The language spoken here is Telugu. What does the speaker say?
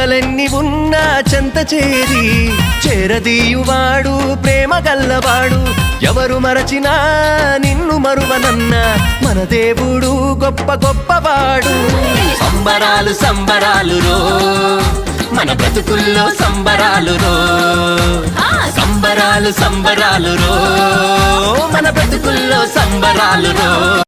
చింతలెన్ని ఉన్నా చెంత చేరి చేరదీయువాడు ప్రేమ గల్లవాడు ఎవరు మరచినా నిన్ను మరువనన్న మన దేవుడు గొప్ప గొప్పవాడు సంబరాలు సంబరాలు రో మన బ్రతుకుల్లో సంబరాలు రో సంబరాలు సంబరాలు రో మన బ్రతుకుల్లో సంబరాలు రో